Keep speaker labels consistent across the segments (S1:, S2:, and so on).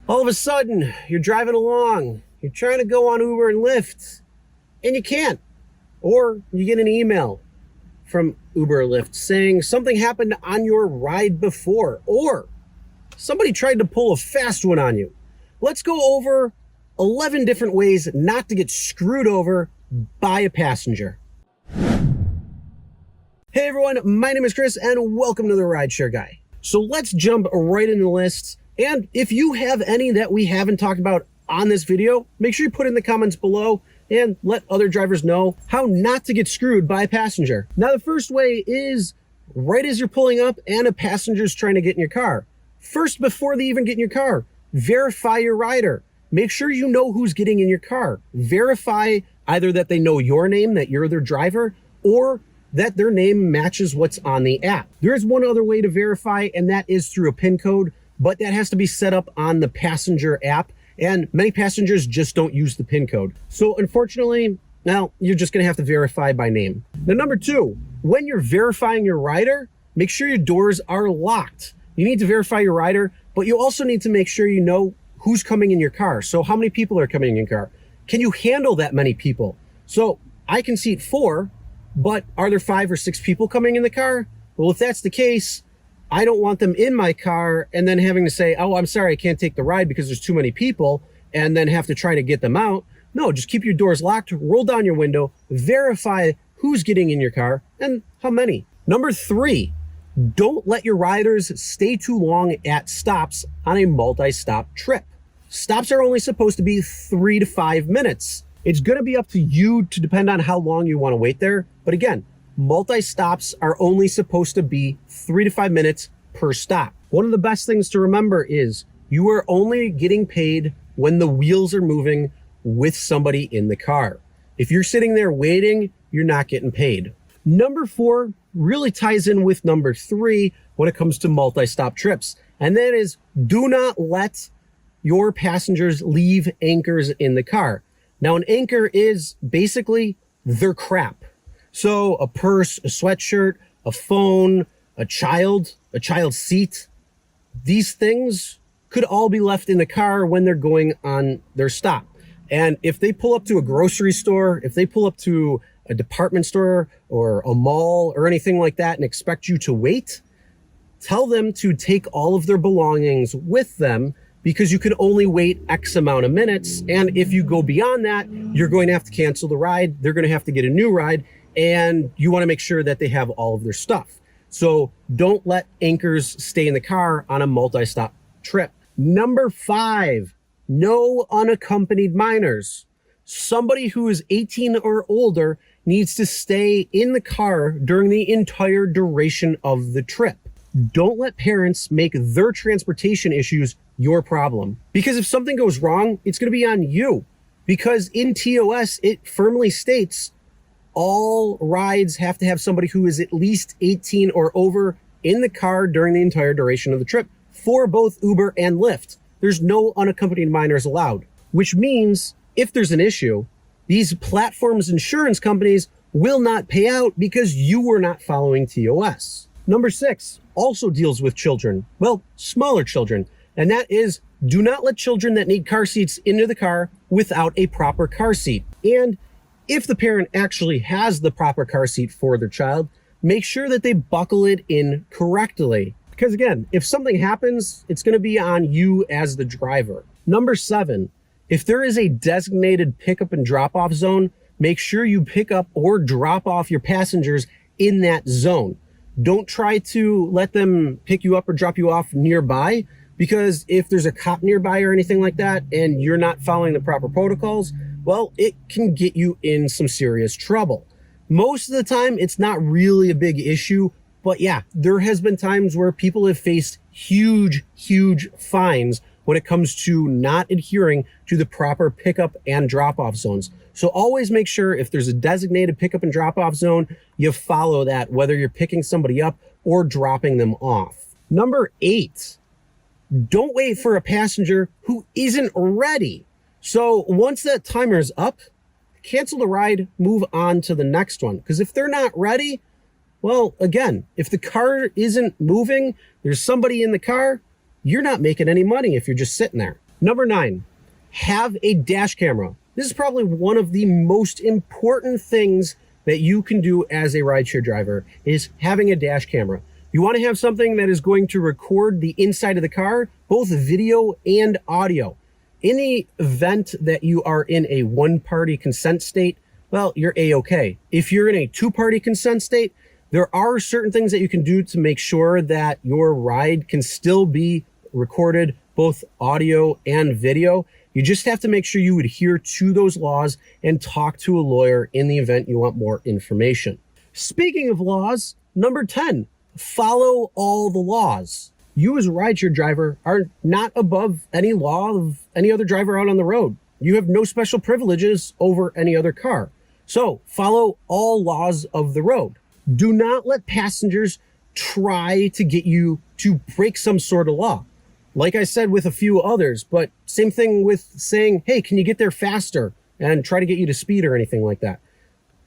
S1: All of a sudden, you're driving along, you're trying to go on Uber and Lyft, and you can't. Or you get an email from Uber or Lyft saying something happened on your ride before, or somebody tried to pull a fast one on you. Let's go over 11 different ways not to get screwed over by a passenger. Hey everyone, my name is Chris and welcome to the RideShare Guy. So let's jump right in the lists. And if you have any that we haven't talked about on this video, make sure you put in the comments below and let other drivers know how not to get screwed by a passenger. Now, the first way is right as you're pulling up and a passenger's trying to get in your car. First, before they even get in your car, verify your rider. Make sure you know who's getting in your car. Verify either that they know your name, that you're their driver, or that their name matches what's on the app. There is one other way to verify, and that is through a PIN code, but that has to be set up on the passenger app, and many passengers just don't use the PIN code. So unfortunately, now you're just gonna have to verify by name. Now, number two, when you're verifying your rider, make sure your doors are locked. You need to verify your rider, but you also need to make sure you know who's coming in your car. So how many people are coming in your car? Can you handle that many people? So I can seat 4, but are there 5 or 6 people coming in the car? Well, if that's the case, I don't want them in my car and then having to say, oh, I'm sorry, I can't take the ride because there's too many people, and then have to try to get them out. No, just keep your doors locked, roll down your window, verify who's getting in your car and how many. Number 3, don't let your riders stay too long at stops on a multi-stop trip. Stops are only supposed to be 3 to 5 minutes. It's gonna be up to you to depend on how long you wanna wait there. But again, multi-stops are only supposed to be 3 to 5 minutes per stop. One of the best things to remember is you are only getting paid when the wheels are moving with somebody in the car. If you're sitting there waiting, you're not getting paid. Number 4 really ties in with number 3 when it comes to multi-stop trips. And that is, do not let your passengers leave anchors in the car. Now, an anchor is basically their crap. So a purse, a sweatshirt, a phone, a child's seat, these things could all be left in the car when they're going on their stop. And if they pull up to a grocery store, if they pull up to a department store or a mall or anything like that and expect you to wait, tell them to take all of their belongings with them, because you can only wait X amount of minutes. And if you go beyond that, you're going to have to cancel the ride. They're going to have to get a new ride. And you want to make sure that they have all of their stuff. So don't let anchors stay in the car on a multi-stop trip. Number 5, no unaccompanied minors. Somebody who is 18 or older needs to stay in the car during the entire duration of the trip. Don't let parents make their transportation issues your problem. Because if something goes wrong, it's going to be on you. Because in TOS, it firmly states all rides have to have somebody who is at least 18 or over in the car during the entire duration of the trip for both Uber and Lyft. There's no unaccompanied minors allowed, which means if there's an issue, these platforms' insurance companies will not pay out because you were not following TOS. Number 6 also deals with children, well, smaller children, and that is, do not let children that need car seats into the car without a proper car seat. And if the parent actually has the proper car seat for their child, make sure that they buckle it in correctly. Because again, if something happens, it's going to be on you as the driver. Number 7, if there is a designated pickup and drop-off zone, make sure you pick up or drop off your passengers in that zone. Don't try to let them pick you up or drop you off nearby, because if there's a cop nearby or anything like that and you're not following the proper protocols, well, it can get you in some serious trouble. Most of the time, it's not really a big issue, but yeah, there has been times where people have faced huge, huge fines when it comes to not adhering to the proper pickup and drop-off zones. So always make sure if there's a designated pickup and drop-off zone, you follow that, whether you're picking somebody up or dropping them off. Number 8, don't wait for a passenger who isn't ready. So once that timer is up, cancel the ride, move on to the next one. Because if they're not ready, well, again, if the car isn't moving, there's somebody in the car, you're not making any money if you're just sitting there. Number 9, have a dash camera. This is probably one of the most important things that you can do as a rideshare driver, is having a dash camera. You want to have something that is going to record the inside of the car, both video and audio. In the event that you are in a one-party consent state, well, you're A-okay. If you're in a two-party consent state, there are certain things that you can do to make sure that your ride can still be recorded, both audio and video. You just have to make sure you adhere to those laws and talk to a lawyer in the event you want more information. Speaking of laws, number 10, follow all the laws. You as a rideshare driver are not above any law of any other driver out on the road. You have no special privileges over any other car. So follow all laws of the road. Do not let passengers try to get you to break some sort of law. Like I said with a few others, but same thing with saying, hey, can you get there faster, and try to get you to speed or anything like that.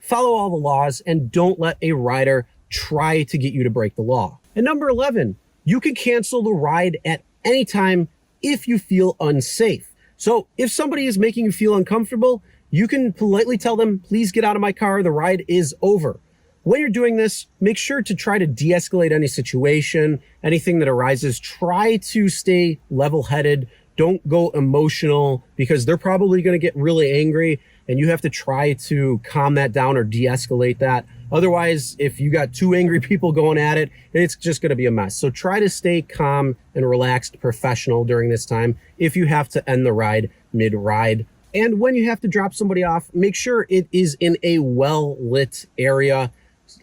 S1: Follow all the laws and don't let a rider try to get you to break the law. And number 11, you can cancel the ride at any time if you feel unsafe. So if somebody is making you feel uncomfortable, you can politely tell them, please get out of my car, the ride is over. When you're doing this, make sure to try to de-escalate any situation, anything that arises. Try to stay level-headed. Don't go emotional, because they're probably going to get really angry and you have to try to calm that down or de-escalate that. Otherwise, if you got two angry people going at it, it's just going to be a mess. So try to stay calm and relaxed, professional during this time if you have to end the ride mid-ride. And when you have to drop somebody off, make sure it is in a well-lit area,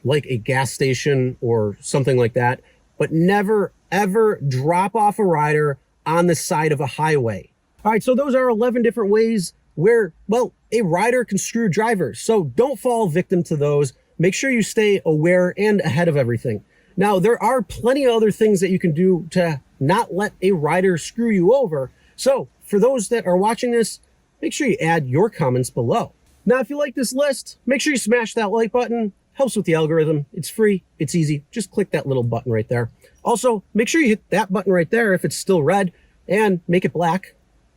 S1: like a gas station or something like that. But never, ever drop off a rider on the side of a highway. All right, so those are 11 different ways where, well, a rider can screw drivers. So don't fall victim to those. Make sure you stay aware and ahead of everything. Now, there are plenty of other things that you can do to not let a rider screw you over. So for those that are watching this, make sure you add your comments below. Now, if you like this list, make sure you smash that like button. Helps with the algorithm. It's free. It's easy. Just click that little button right there. Also, make sure you hit that button right there if it's still red, and make it black.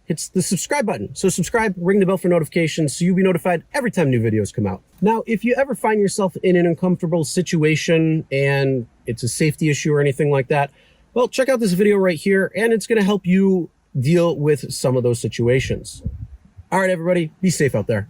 S1: It's the subscribe button. So subscribe, ring the bell for notifications so you'll be notified every time new videos come out. Now, if you ever find yourself in an uncomfortable situation and it's a safety issue or anything like that, well, check out this video right here, and it's going to help you deal with some of those situations. All right, everybody, be safe out there.